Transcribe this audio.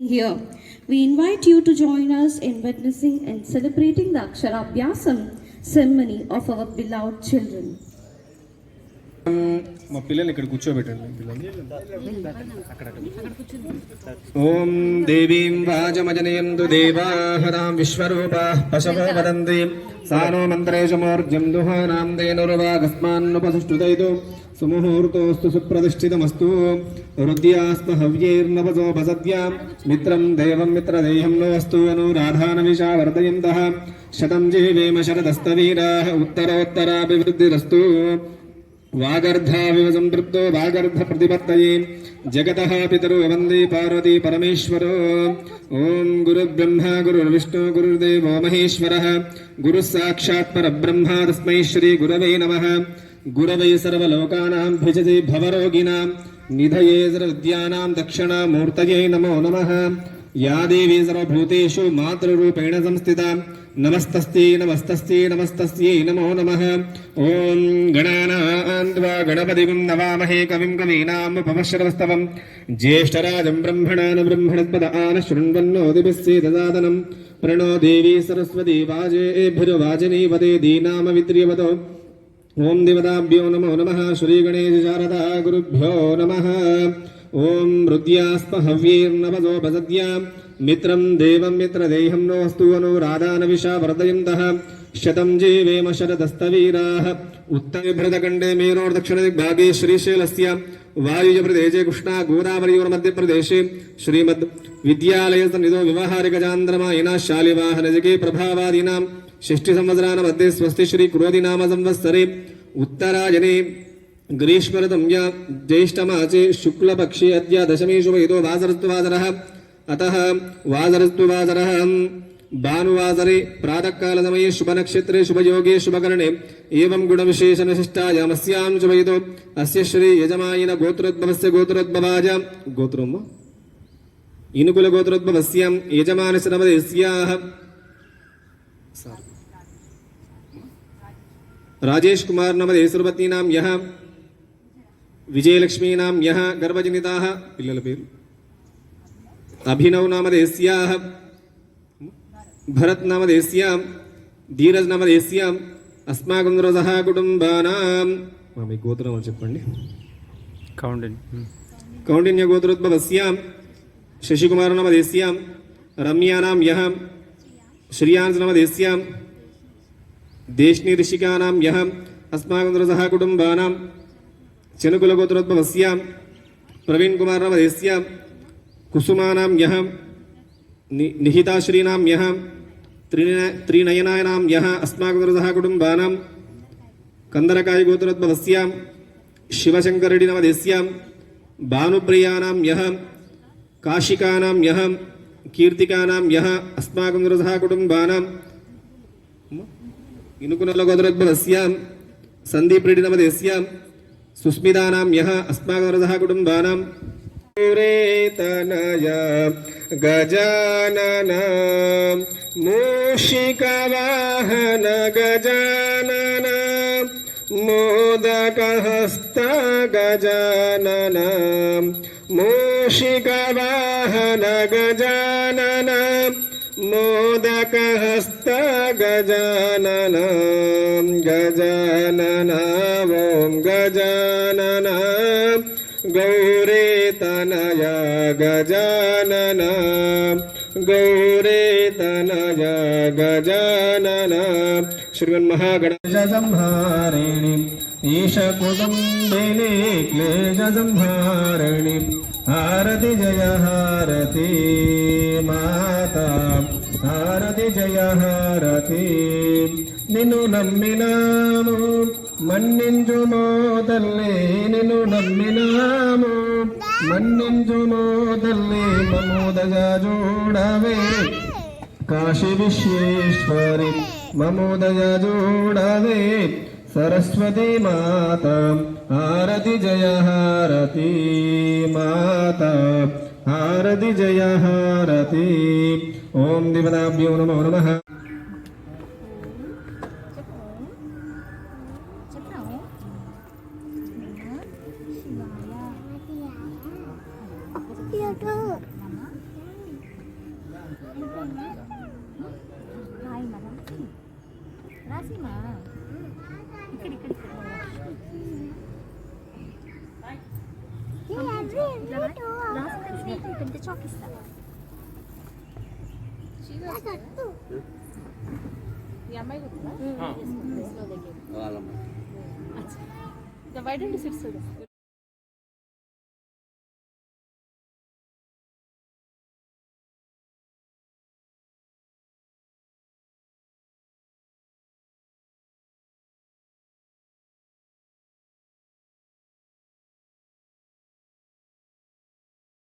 Here, we invite you to join us in witnessing and celebrating the Aksharabhyasam ceremony of our beloved children. మా పిల్లల్ని ఇక్కడ కూర్చోబెట్టండి. ఓం దేవీం వాజమజనయంతు దేవాహరాం విశ్వరూపాః పశవో వదంతి సానో మంత్రేషు మూర్ధ్యం దుహానాం తేనుర్వాగస్మాన్నుపసుష్టుతైతు సుముహూర్తోస్తు సుప్రతిష్ఠితమస్తు హృద్యాస్మ హవ్యైర్నవసోపసద్యాం మిత్రం దేవం మిత్రదేహం నోऽस्तु అనురాధానవిషా వర్ధయంతః శతం జీవేమ శరదస్తవీరాः ఉత్తరోత్తరాభివృద్ధిరస్తు वागर्धाविव संपृक्तो वागर्ध प्रतिपत्तये जगतः पितरो वन्दे पार्वती परमेश्वरो ओम गुरुर्ब्रह्मा गुरुर्विष्णु गुरुर्देवो महेश्वरः गुरुः साक्षात् परब्रह्मा तस्मै श्री गुरवे नमः गुरवे सर्वलोकानां भिषजे भवरोगिणां निधये सर्वविद्यानां दक्षिणामूर्तये नमो नमः या देवी सर्वभूतेषु मातृरूपेण संस्थिता नमस्तस्यै नमस्तस्यै नमस्तस्यै नमो नमः ओम गणानान्त्वा गणपतिं नमामहे कविं कवीनामुपमश्रवस्तवं ज्येष्ठराजं ब्रह्मणान् ब्रह्मणस्पद आनशृण्वन्नोतिभिस्सेदसादनं प्रणो देवी सरस्वती वाजेभिर्वाजिनीवते दीनामवित्र्यवतो ओम देवताभ्यो नमो नमः श्रीगणेश शारदा गुरुभ्यो नमः ओम हृद्यास्म हव्यैर्नवसोपसद्यां मित्रं देवं मित्रदेहं नोऽस्तु अनुराधानविषा वर्धयन्तः शतं जीवेम शरदस्तवीराः उत्तरे भरतखण्डे मेरोर्दक्षिणदिग्भागे श्रीशैलस्य वायुव्यप्रदेशे कृष्णा गोदावरीयोर्मध्यप्रदेशे श्रीमद् विद्यालयसन्निधौ व्यवहारिकचान्द्रमायिना शालिवाहनजके प्रभावादीनां षष्ठिसंवत्सराणां मध्ये स्वस्ति श्री क्रोधिनाम संवत्सरे उत्तरायणे ग्रीष्मऋतुं ज्येष्ठमासे शुक्लपक्षे अद्य दशमी शुभयुतो वासरस्तुवासरः अतः वासरस्तुवासरः भानुवासरे प्रातःकालसमये शुभनक्षत्रे शुभयोगे शुभकरणे एवं गुणविशेषणशिष्टायामस्यां शुभयुतो अस्य श्री यजमायिन गोत्रोद्भवस्य गोत्रोद्भवाय गोत्रम् इनुकुलगोत्रोद्भवस्यां यजमानस्य नवदेस्याः राजेश कुमार नमदे सुरपत्नीनां यः विजयलक्ष्मीनां यः गर्भजनिताः पिल्लल पेरु अभिनव नामदेस्याः भरत नामदेस्यां धीरज नामदेस्यां अस्माकं रसः कुटुंबानां मामे गोत्रं चेप्पंడి कौंडिन्य गोत्रोद्भवस्यां शशिकुमार नामदेस्यां रम्यानां यः श्रियांश नामदेस्यां देशनी ऋषिकानां यः अस्माकं रसः कुटुंबानां चनुकुलगोत्रोद्भवस्यां प्रवीण कुमार नामदेस्यां कुसुमानां यः निहिताश्रीनां यः त्रिनयनानां यः अस्माकं रसः कुटुंबानां कंदरकाय गोत्रोद्भवस्यां शिवशंकररेड्डी नामदेस्यां भानुप्रियानां यः काशिकानां यः कीर्तिकानां यः अस्माकं रसः कुटुंबानां इनुकुलगोत्रोद्भवस्यां संदीप रेड्डी नामदेस्यां सुस्मितानां यः अस्माकं रसः कुटुंबानां तनया गजानन मूषिकवाहन गजानन मोदकहस्त गजानन मूषिकवाहन गजानन मोदकहस्त गजानन गजानन ओं गजानन गौरेतनया गजानन गौरेतनया गजानन श्रीमन्महागणेशसंहारिणि ईशकुटुम्बिनि क्लेशसंहारिणि हारति जय हारति माता हारति जय हारति निन्नु नम्मिनामु मन्निंजुमो तल्ले निन्नु नम्मिनामु मन्निंजुमो तल्ले ममोदया जोडवे काशी विश्वेश्वरी ममोदया जोडवे सरस्वती माता हारति जय हारति माता हारति जय हारति ओम देवताभ्यो नमो नमः రాసిమా ఇక్కడ ఇక్కడ పెద్ద చాక్ ఇస్తా ఈ అమ్మాయి వై డోంట్ సిట్